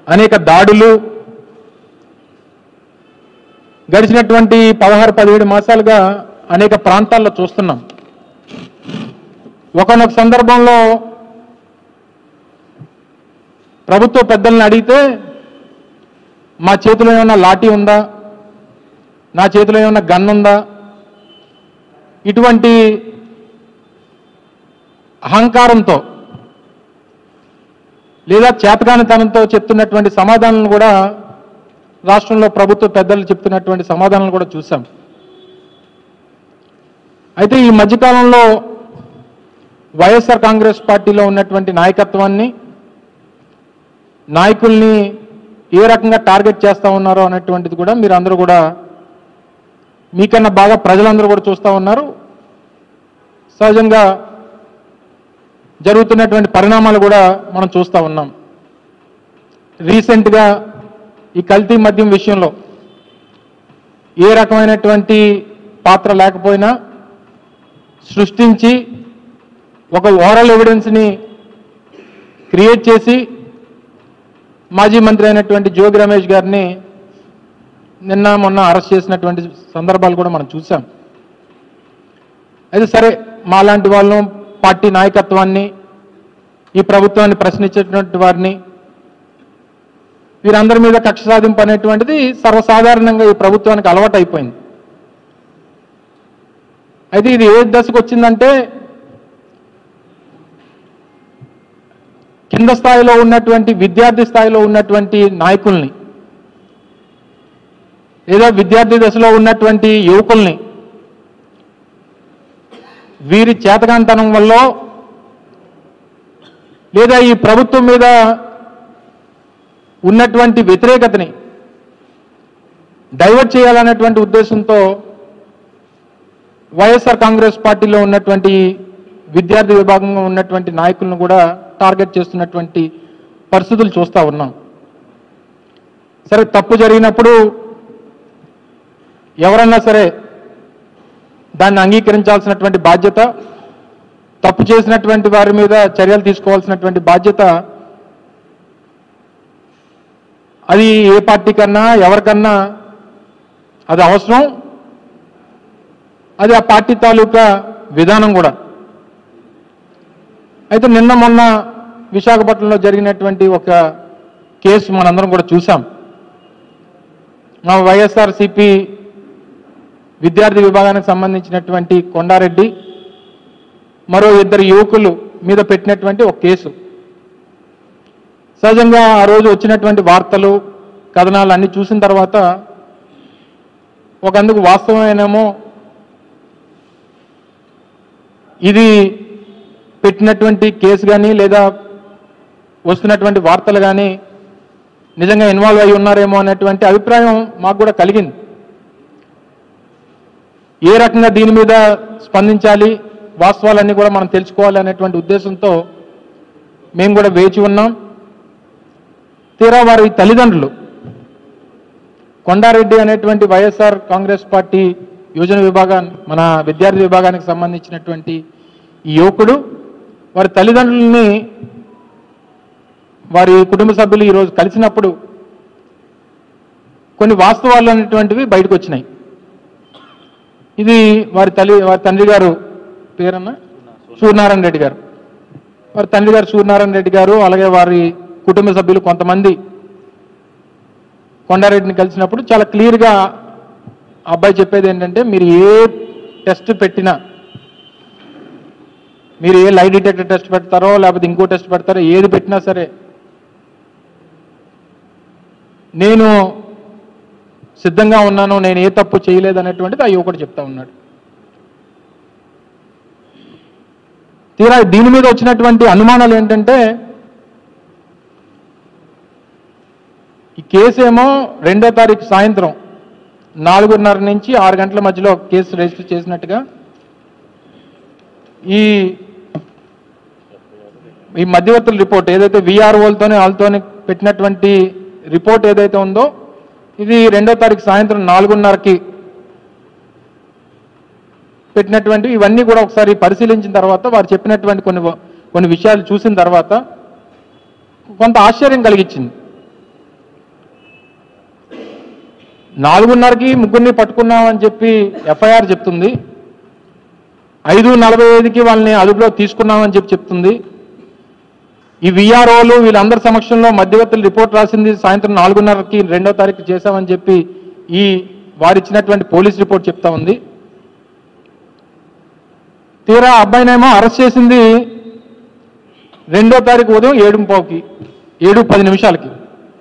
అనేక దాడులు గడిచినటువంటి 16-17 మాసాలుగా అనేక ప్రాంతాల్లో చూస్తున్నాం. ఒకనొక సందర్భంలో ప్రభుత్వ పెద్దల్ని అడిగితే మా చేతిలో ఏమన్నా లాఠీ ఉందా, నా చేతిలో ఏమన్నా గన్ ఉందా, ఇటువంటి అహంకారంతో లేదా చేతగానితనంతో చెప్తున్నటువంటి సమాధానాలను కూడా రాష్ట్రంలో ప్రభుత్వ పెద్దలు చెప్తున్నటువంటి సమాధానాలను కూడా చూసాం. అయితే ఈ మధ్యకాలంలో వైఎస్ఆర్ కాంగ్రెస్ పార్టీలో ఉన్నటువంటి నాయకత్వాన్ని, నాయకుల్ని ఏ రకంగా టార్గెట్ చేస్తూ ఉన్నారో అనేటువంటిది కూడా మీరు అందరూ కూడా మీకన్నా బాగా ప్రజలందరూ కూడా చూస్తూ ఉన్నారు. సహజంగా జరుగుతున్నటువంటి పరిణామాలు కూడా మనం చూస్తూ ఉన్నాం. రీసెంట్గా ఈ కల్తీ మద్యం విషయంలో ఏ రకమైనటువంటి పాత్ర లేకపోయినా సృష్టించి ఒక ఓరల్ ఎవిడెన్స్ని క్రియేట్ చేసి మాజీ మంత్రి అయినటువంటి జోగి రమేష్ గారిని నిన్న మొన్న అరెస్ట్ చేసినటువంటి సందర్భాలు కూడా మనం చూసాం. అయితే సరే, మాలాంటి వాళ్ళను, పార్టీ నాయకత్వాన్ని, ఈ ప్రభుత్వాన్ని ప్రశ్నించేటువంటి వారిని, వీరందరి మీద కక్ష సాధింపు అనేటువంటిది సర్వసాధారణంగా ఈ ప్రభుత్వానికి అలవాటు అయిపోయింది. అయితే ఇది ఏ దశకు వచ్చిందంటే, కింద స్థాయిలో ఉన్నటువంటి విద్యార్థి స్థాయిలో ఉన్నటువంటి నాయకుల్ని లేదా విద్యార్థి దశలో ఉన్నటువంటి యువకుల్ని వీరి చేతకాంతనం వల్ల లేదా ఈ ప్రభుత్వం మీద ఉన్నటువంటి వ్యతిరేకతని డైవర్ట్ చేయాలనేటువంటి ఉద్దేశంతో వైఎస్ఆర్ కాంగ్రెస్ పార్టీలో ఉన్నటువంటి విద్యార్థి విభాగంలో ఉన్నటువంటి నాయకులను కూడా టార్గెట్ చేస్తున్నటువంటి పరిస్థితులు చూస్తూ ఉన్నాం. సరే, తప్పు జరిగినప్పుడు ఎవరన్నా సరే దాన్ని అంగీకరించాల్సినటువంటి బాధ్యత, తప్పు చేసినటువంటి వారి మీద చర్యలు తీసుకోవాల్సినటువంటి బాధ్యత అది ఏ పార్టీ కన్నా ఎవరికన్నా అది అవసరం. అది ఆ పార్టీ తాలూకా విధానం కూడా. అయితే నిన్న మొన్న విశాఖపట్నంలో జరిగినటువంటి ఒక కేసు మనందరం కూడా చూసాం. మా వైఎస్ఆర్సీపీ విద్యార్థి విభాగానికి సంబంధించినటువంటి కొండారెడ్డి, మరో 2 యువకులు మీద పెట్టినటువంటి ఒక కేసు. సహజంగా ఆ రోజు వచ్చినటువంటి వార్తలు, కథనాలు అన్నీ చూసిన తర్వాత ఒకందుకు వాస్తవమేనేమో, ఇది పెట్టినటువంటి కేసు కానీ లేదా వస్తున్నటువంటి వార్తలు కానీ నిజంగా ఇన్వాల్వ్ అయి ఉన్నారేమో అనేటువంటి అభిప్రాయం మాకు కూడా కలిగింది. ఏ రకంగా దీని మీద స్పందించాలి, వాస్తవాలన్నీ కూడా మనం తెలుసుకోవాలి అనేటువంటి ఉద్దేశంతో మేము కూడా వేచి ఉన్నాం. తీరా వారి తల్లిదండ్రులు, కొండారెడ్డి అనేటువంటి వైఎస్ఆర్ కాంగ్రెస్ పార్టీ యువజన విభాగాన్ని, మన విద్యార్థి విభాగానికి సంబంధించినటువంటి ఈ యువకుడు, వారి తల్లిదండ్రులని వారి కుటుంబ సభ్యులు ఈరోజు కలిసినప్పుడు కొన్ని వాస్తవాలు అనేటువంటివి బయటకు వచ్చినాయి. ఇది వారి తండ్రి గారు పేరన్నా సూర్యనారాయణ రెడ్డి గారు, వారి తండ్రి గారు సూర్యనారాయణ రెడ్డి గారు, అలాగే వారి కుటుంబ సభ్యులు కొంతమంది కొండారెడ్డిని కలిసినప్పుడు చాలా క్లియర్గా అబ్బాయి చెప్పేది ఏంటంటే, మీరు ఏ టెస్ట్ పెట్టినా, మీరు ఏ లై డిటెక్టర్ టెస్ట్ పెడతారో లేకపోతే ఇంకో టెస్ట్ పెడతారో, ఏది పెట్టినా సరే నేను సిద్ధంగా ఉన్నాను, నేను ఏ తప్పు చేయలేదు అనేటువంటిది ఆ యువకుడు చెప్తా ఉన్నాడు. తీరా దీని మీద వచ్చినటువంటి అనుమానాలు ఏంటంటే, ఈ కేసు ఏమో 2వ తారీఖు సాయంత్రం 4:30 నుంచి 6 గంటల మధ్యలో కేసు రిజిస్టర్ చేసినట్టుగా ఈ మధ్యవర్తుల రిపోర్ట్ ఏదైతే విఆర్ఓలతోనే వాళ్ళతోనే పెట్టినటువంటి రిపోర్ట్ ఏదైతే ఉందో, ఇది 2వ తారీఖు సాయంత్రం 4:30కి పెట్టినటువంటి ఇవన్నీ కూడా ఒకసారి పరిశీలించిన తర్వాత వారు చెప్పినటువంటి కొన్ని విషయాలు చూసిన తర్వాత కొంత ఆశ్చర్యం కలిగించింది. 4:30కి ముగ్గురిని పట్టుకున్నామని చెప్పి ఎఫ్ఐఆర్ చెప్తుంది. 5:45కి వాళ్ళని అదుపులో తీసుకున్నామని చెప్తుంది. ఈ విఆర్ఓలు వీళ్ళందరి సమక్షంలో మధ్యవర్తులు రిపోర్ట్ రాసింది సాయంత్రం 4:30కి 2వ తారీఖు చేశామని చెప్పి ఈ వారిచ్చినటువంటి పోలీస్ రిపోర్ట్ చెప్తా ఉంది. తీరా అబ్బాయినేమో అరెస్ట్ చేసింది 2వ తారీఖు ఉదయం 7:15కి 7:10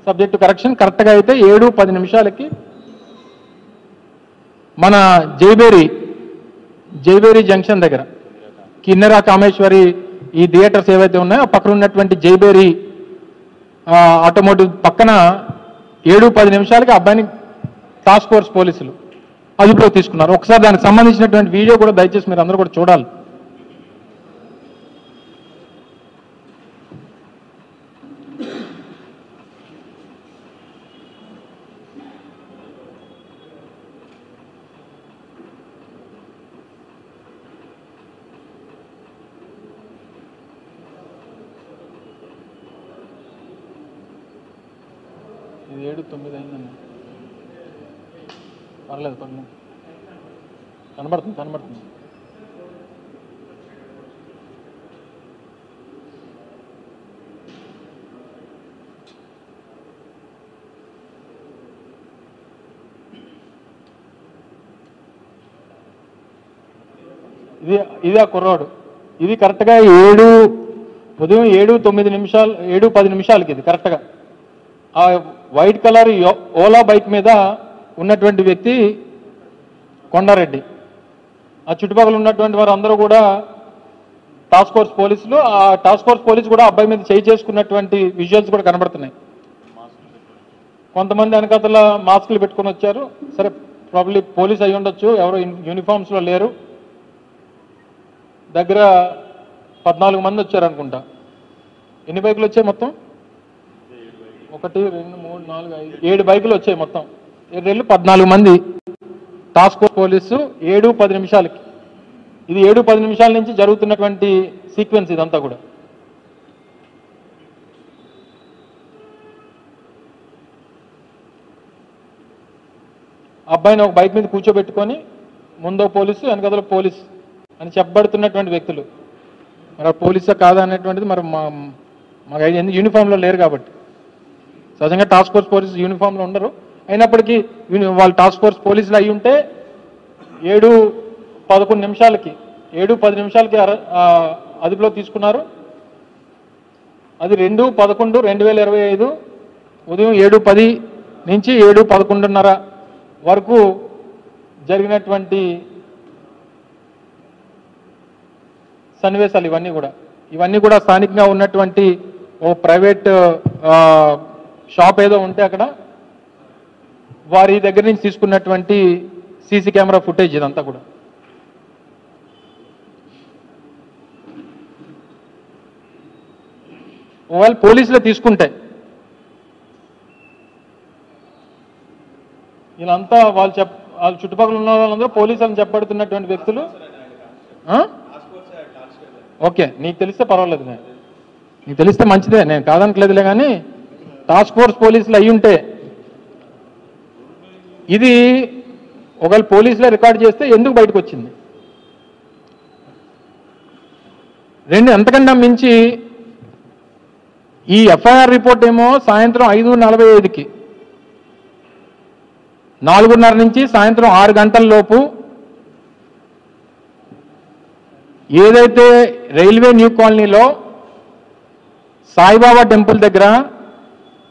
సబ్జెక్టు కరెక్షన్ కరెక్ట్గా అయితే 7:10 మన జైబేరి జంక్షన్ దగ్గర కిన్నెరా కామేశ్వరి ఈ థియేటర్స్ ఏవైతే ఉన్నాయో పక్కన ఉన్నటువంటి జైబేరి ఆటోమోటివ్ పక్కన 7:10 అబ్బాయిని టాస్క్ ఫోర్స్ పోలీసులు అదుపులో తీసుకున్నారు. ఒకసారి దానికి సంబంధించినటువంటి వీడియో కూడా దయచేసి మీరు అందరూ కూడా చూడాలి. ఇది 7:09 అయిందన్న. పర్లేదు కనబడుతుంది. ఇది ఆ కుర్రాడు. ఇది కరెక్ట్గా ఉదయం 7:10 ఇది కరెక్ట్గా ఆ వైట్ కలర్ ఓలా బైక్ మీద ఉన్నటువంటి వ్యక్తి కొండారెడ్డి. ఆ చుట్టుపక్కల ఉన్నటువంటి వారు అందరూ కూడా టాస్క్ ఫోర్స్ పోలీసులు. ఆ టాస్క్ ఫోర్స్ పోలీసు కూడా అబ్బాయి మీద చేయి చేసుకున్నటువంటి విజువల్స్ కూడా కనబడుతున్నాయి. కొంతమంది వెనకాతల మాస్కులు పెట్టుకొని వచ్చారు. సరే ప్రాబ్లీ పోలీస్ అయి ఉండొచ్చు, ఎవరు యూనిఫామ్స్లో లేరు. దగ్గర 14 మంది వచ్చారు అనుకుంటా. ఎన్ని బైకులు వచ్చాయి మొత్తం? 1 2 3 4 5 7 బైకులు వచ్చాయి మొత్తం. 14 మంది టాస్క్ ఫోర్స్ పోలీసు 7:10 ఇది 7:10 నుంచి జరుగుతున్నటువంటి సీక్వెన్స్ ఇదంతా కూడా. అబ్బాయిని ఒక బైక్ మీద కూర్చోబెట్టుకొని ముందో పోలీసు వెనకదలో పోలీసు అని చెప్పబడుతున్నటువంటి వ్యక్తులు. మరి పోలీసా కాదా అనేటువంటిది మరి మాకు ఎందుకు యూనిఫామ్లో లేరు కాబట్టి. సహజంగా టాస్క్ ఫోర్స్ పోలీసు యూనిఫామ్లో ఉండరు. అయినప్పటికీ వాళ్ళు టాస్క్ ఫోర్స్ పోలీసులు అయి ఉంటే 7:10 అదుపులో తీసుకున్నారు. అది 2/11/2025 ఉదయం 7:10 నుంచి 7:11:30 వరకు జరిగినటువంటి సన్నివేశాలు ఇవన్నీ కూడా స్థానికంగా ఉన్నటువంటి ఓ ప్రైవేట్ షాప్ ఏదో ఉంటే అక్కడ వారి దగ్గర నుంచి తీసుకున్నటువంటి సీసీ కెమెరా ఫుటేజ్ ఇదంతా కూడా. ఒకవేళ పోలీసులే తీసుకుంటే వీళ్ళంతా వాళ్ళ చుట్టుపక్కల ఉన్న వాళ్ళందరూ పోలీసులను చెప్పబడుతున్నటువంటి వ్యక్తులు. ఓకే, నీకు తెలిస్తే పర్వాలేదు, నీకు తెలిస్తే మంచిదే, నేను కాదనట్లేదులే. కానీ టాస్క్ ఫోర్స్ పోలీసులు అయి ఉంటే ఇది ఒకవేళ పోలీసులే రికార్డ్ చేస్తే ఎందుకు బయటకు వచ్చింది? ఎంతకన్నా మించి ఈ ఎఫ్ఐఆర్ రిపోర్ట్ ఏమో సాయంత్రం 5:45 4:30 నుంచి సాయంత్రం 6 గంటల లోపు ఏదైతే రైల్వే న్యూ కాలనీలో సాయిబాబా టెంపుల్ దగ్గర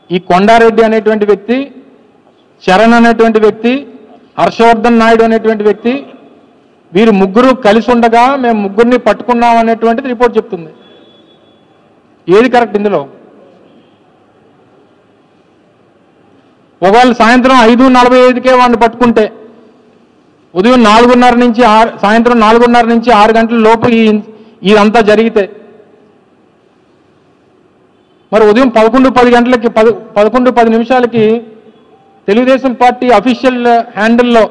ఈ కొండారెడ్డి అనేటువంటి వ్యక్తి, చరణ్ అనేటువంటి వ్యక్తి, హర్షవర్ధన్ నాయుడు అనేటువంటి వ్యక్తి, వీరు ముగ్గురు కలిసి ఉండగా మేము ముగ్గురిని పట్టుకున్నాం అనేటువంటిది రిపోర్ట్ చెప్తుంది. ఏది కరెక్ట్ ఇందులో? ఒకవేళ సాయంత్రం 5:45 వాడిని పట్టుకుంటే ఉదయం 4:30 నుంచి సాయంత్రం 4:30 నుంచి 6 గంటల లోపు ఇదంతా జరిగితే మరి ఉదయం 11:10 తెలుగుదేశం పార్టీ అఫీషియల్ హ్యాండిల్లో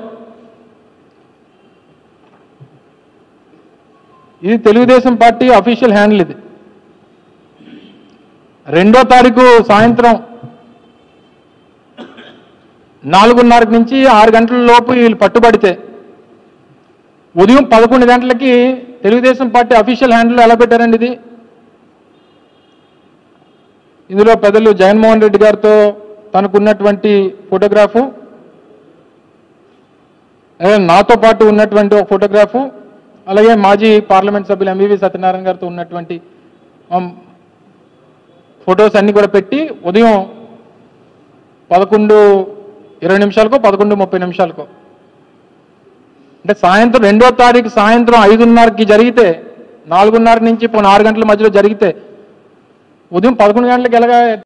ఇది తెలుగుదేశం పార్టీ అఫీషియల్ హ్యాండిల్ ఇది 2వ తారీఖు సాయంత్రం 4:30 నుంచి 6 గంటల లోపు వీళ్ళు పట్టుబడితే ఉదయం 11 గంటలకి తెలుగుదేశం పార్టీ అఫీషియల్ హ్యాండిల్ ఎలా పెట్టారండి ఇది? ఇందులో పెద్దలు జగన్మోహన్ రెడ్డి గారితో తనకున్నటువంటి ఫోటోగ్రాఫు, నాతో పాటు ఉన్నటువంటి ఒక ఫోటోగ్రాఫు, అలాగే మాజీ పార్లమెంట్ సభ్యులు ఎంవివి సత్యనారాయణ గారితో ఉన్నటువంటి ఫొటోస్ అన్నీ కూడా పెట్టి ఉదయం 11:20 నిమిషాలకో 11:30 అంటే సాయంత్రం 2వ తారీఖు సాయంత్రం 5:30కి జరిగితే 4:30 నుంచి 6 గంటల మధ్యలో జరిగితే ఉదయం 11 గంటలకు ఎలాగా